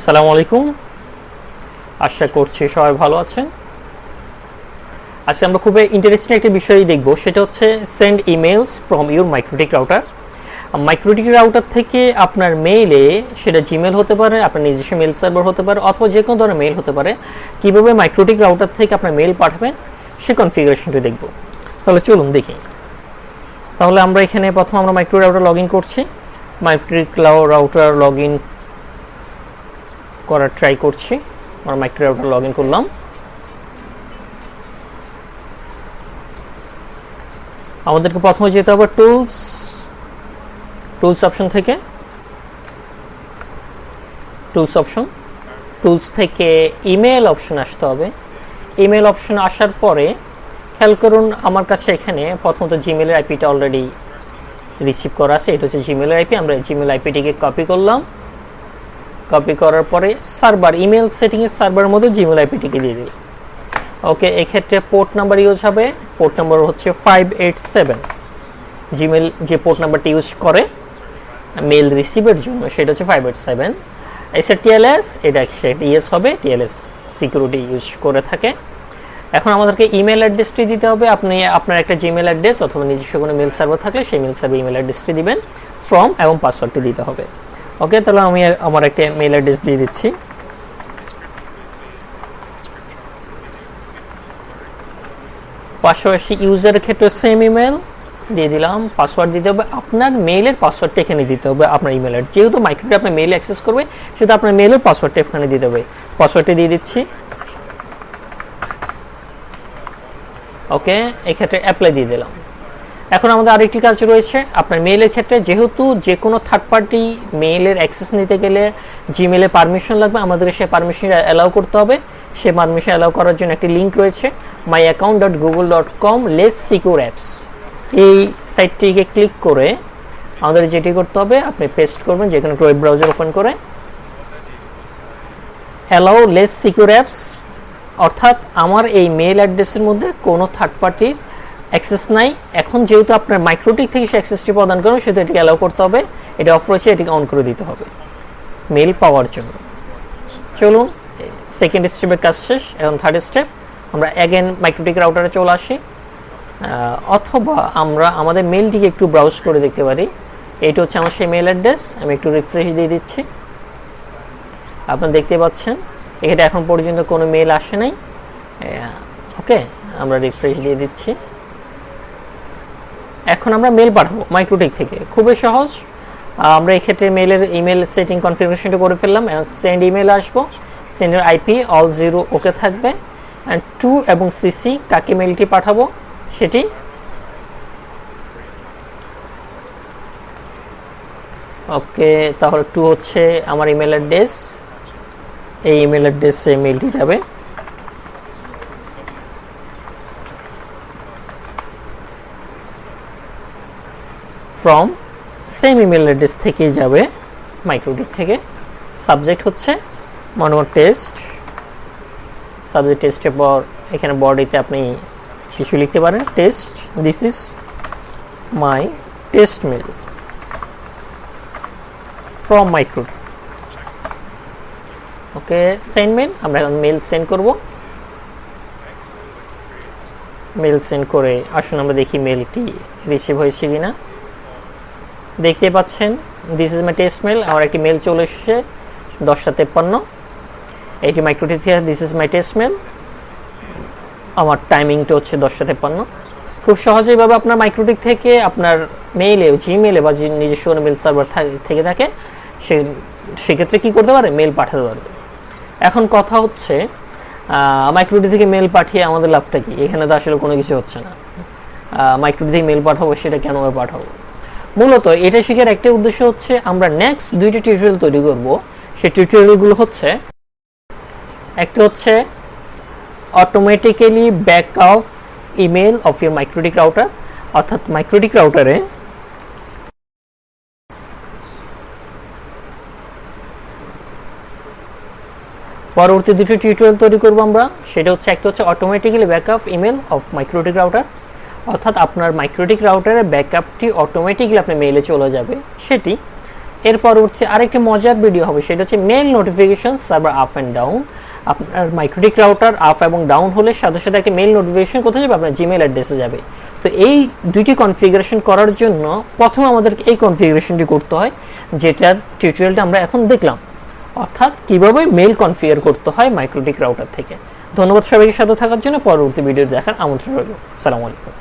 আসসালামুআলাইকুম, আশা করছি সবাই ভালো আছেন। আজকে আমরা খুব ইন্টারেস্টিং একটা বিষয় দেখব, সেটা হচ্ছে send emails from your MikroTik router. MikroTik router থেকে আপনার মেইলে, সেটা জিমেল হতে পারে, আপনার নিজস্ব মেল সার্ভার হতে পারে, অথবা যে কোনো ধরনের মেইল হতে পারে, কীভাবে মাইক্রোটিক রাউটার থেকে আপনার মেইল পাঠাবেন সেই কনফিগারেশনটি দেখব। তাহলে চলুন দেখি। তাহলে আমরা এখানে প্রথম আমরা মাইক্রোটিক রাউটার লগ ইন করছি। মাইক্রোটিক রাউটার লগ ইন করার ট্রাই করছি। আমরা মাইক্রো রাউটার লগ ইন করলাম। আমাদেরকে প্রথমে যেতে হবে টুলস অপশন থেকে। টুলস থেকে ইমেল অপশন আসতে হবে। ইমেল অপশন আসার পরে খেয়াল করুন, আমার কাছে এখানে প্রথমত জিমেলের আইপিটা অলরেডি রিসিভ করা আছে। এটা হচ্ছে জিমেলের আইপি। আমরা জিমেল আইপিটিকে কপি করলাম। কপি করার পরে সার্ভার ইমেল সেটিংয়ের সার্ভারের মধ্যে জিমেল আইপিটিকে দিয়ে দিলাম। ওকে, এক্ষেত্রে পোর্ট নাম্বার ইউজ হবে। পোর্ট নাম্বার হচ্ছে 587। জিমেল যে পোর্ট নাম্বারটি ইউজ করে মেল রিসিভের জন্য সেটা হচ্ছে 587। এসে টিএলএস, এটা ইয়েস হবে, টিএলএস সিকিউরিটি ইউজ করে থাকে। এখন আমাদেরকে ইমেল অ্যাড্রেসটি দিতে হবে। আপনি আপনার একটা জিমেল অ্যাড্রেস অথবা নিজস্ব কোনো মেল সার্ভার থাকলে সেই মেল সার্ভার ইমেল অ্যাড্রেসটি দিবেন, ফ্রম এবং পাসওয়ার্ডটি দিতে হবে। ওকে, তাহলে আমি আমার একটা মেল অ্যাড্রেস দিয়ে দিচ্ছি। পাশাপাশি ইউজারের ক্ষেত্রে সেম ইমেল দিয়ে দিলাম। পাসওয়ার্ড দিতে হবে, আপনার মেইলের পাসওয়ার্ডটা এখানে দিতে হবে। আপনার ইমেল অ্যাড্রেস যেহেতু মাইক্রোটি আপনার মেইল অ্যাক্সেস করবে, সেহেতু আপনার মেইলের পাসওয়ার্ডটা এখানে দিতে হবে। পাসওয়ার্ডটি দিয়ে দিচ্ছি। ওকে, এক্ষেত্রে অ্যাপ্লাই দিয়ে দিলাম। এখন আমাদের আরেকটি কাজ রয়েছে। আপনার মেইলের ক্ষেত্রে যেহেতু যে কোনো থার্ড পার্টি মেইলের অ্যাক্সেস নিতে গেলে জিমেলে পারমিশন লাগবে, আমাদের সেই পারমিশন অ্যালাউ করতে হবে। সেই পারমিশন অ্যালাউ করার জন্য একটি লিঙ্ক রয়েছে, myaccount.google.com/secure-apps। এই সাইটটিকে ক্লিক করে আমাদের যেটি করতে হবে, আপনি পেস্ট করবেন যে কোনো ওয়েব ব্রাউজার ওপেন করে, অ্যালাউ লেস সিকিউর অ্যাপস, অর্থাৎ আমার এই মেইল অ্যাড্রেসের মধ্যে কোনো থার্ড পার্টির অ্যাক্সেস নাই। এখন যেহেতু আপনার মাইক্রোটিক থেকে সে অ্যাক্সেসটি প্রদান করেন, সেহেতু এটিকে অ্যালাউ করতে হবে। এটা অফ রয়েছে, এটিকে অন করে দিতে হবে মেইল পাওয়ার জন্য। চলুন, সেকেন্ড স্টেপের কাজ শেষ। এখন থার্ড স্টেপ, আমরা অ্যাগেন মাইক্রোটিক রাউটারে চলে আসি, অথবা আমরা আমাদের মেইলটিকে একটু ব্রাউজ করে দেখতে পারি। এইটা হচ্ছে আমার সেই মেইল অ্যাড্রেস। আমি একটু রিফ্রেশ দিয়ে দিচ্ছি। আপনারা দেখতে পাচ্ছেন এখানে এখন পর্যন্ত কোনো মেইল আসে নাই। ওকে, আমরা রিফ্রেশ দিয়ে দিচ্ছি। এখন আমরা মেল পাঠাবো মাইক্রোটিক থেকে, খুবই সহজ। আমরা এক্ষেত্রে ইমেল সেটিং কনফিগারেশনটা করে ফেললাম। সেন্ড ইমেল আসবো, সেন্ডের আইপি অল 0 ওকে থাকবে। অ্যান্ড টু এবং সিসি কাকে মেলটি পাঠাবো সেটি ওকে। তাহলে টু হচ্ছে আমার ইমেল অ্যাড্রেস, এই ইমেল অ্যাড্রেসে মেলটি যাবে। ফ্রম সেম ইমেল অ্যাড্রেস থেকে যাবে মাইক্রোটিক থেকে। সাবজেক্ট হচ্ছে মনে টেস্ট। সাবজেক্ট টেস্টের পর এখানে বডিতে আপনি কিছু লিখতে পারেন, test, this is my test mail from MikroTik. Okay, send mail. আমরা এখন মেল সেন্ড করব। মেল সেন্ড করে আসুন আমরা দেখি মেলটি রিসিভ হয়েছে কিনা। দেখতে পাচ্ছেন this is my test mail. আমার একটি মেল চলে এসেছে 10:53। এইটি মাইক্রোটিক থেকে, this is my test mail. আমার টাইমিংটা হচ্ছে 10:53। খুব সহজেইভাবে আপনার মাইক্রোটিক থেকে আপনার মেইলে, জিমেলে বা নিজস্ব মেল সার্ভার থেকে থাকে, সেক্ষেত্রে কী করতে পারে, মেল পাঠাতে পারবে। এখন কথা হচ্ছে মাইক্রোটিক থেকে মেল পাঠিয়ে আমাদের লাভটা কি? এখানে তো আসলে কোনো কিছু হচ্ছে না। মাইক্রোটিক থেকে মেল পাঠাবো, সেটা কেন পাঠাবো? মূলত এটা শেখার একটা উদ্দেশ্য হচ্ছে আমরা নেক্সট 2টি টিউটোরিয়াল তৈরি করব। সেই টিউটোরিয়ালগুলো হচ্ছে, একটা হচ্ছে automatically backup email of your MikroTik router, অর্থাৎ মাইক্রোটিক রাউটারে পরবর্তী 2টি টিউটোরিয়াল তৈরি করব আমরা। সেটা হচ্ছে, একটা হচ্ছে automatically backup email of MikroTik router, অর্থাৎ আপনার মাইক্রোটিক রাউটারের ব্যাকআপটি অটোমেটিক্যালি আপনার মেইলে চলে যাবে সেটি। এর পরবর্তী আরেকটি মজার ভিডিও হবে, সেটা হচ্ছে mail notification server up and down. আপনার মাইক্রোটিক রাউটার আপ এবং ডাউন হলে সাথে সাথে একটা মেল নোটিফিকেশন কোথায় যাবে, আপনার জিমেল অ্যাড্রেসে যাবে। তো এই দুইটি কনফিগারেশন করার জন্য প্রথমে আমাদেরকে এই কনফিগারেশনটি করতে হয়, যেটার টিউটোরিয়ালটা আমরা এখন দেখলাম, অর্থাৎ কীভাবে মেল কনফিগার করতে হয় মাইক্রোটিক রাউটার থেকে। ধন্যবাদ সবাইকে সাথে থাকার জন্য। পরবর্তী ভিডিও দেখার আমন্ত্রণ রইল। আসসালামু আলাইকুম।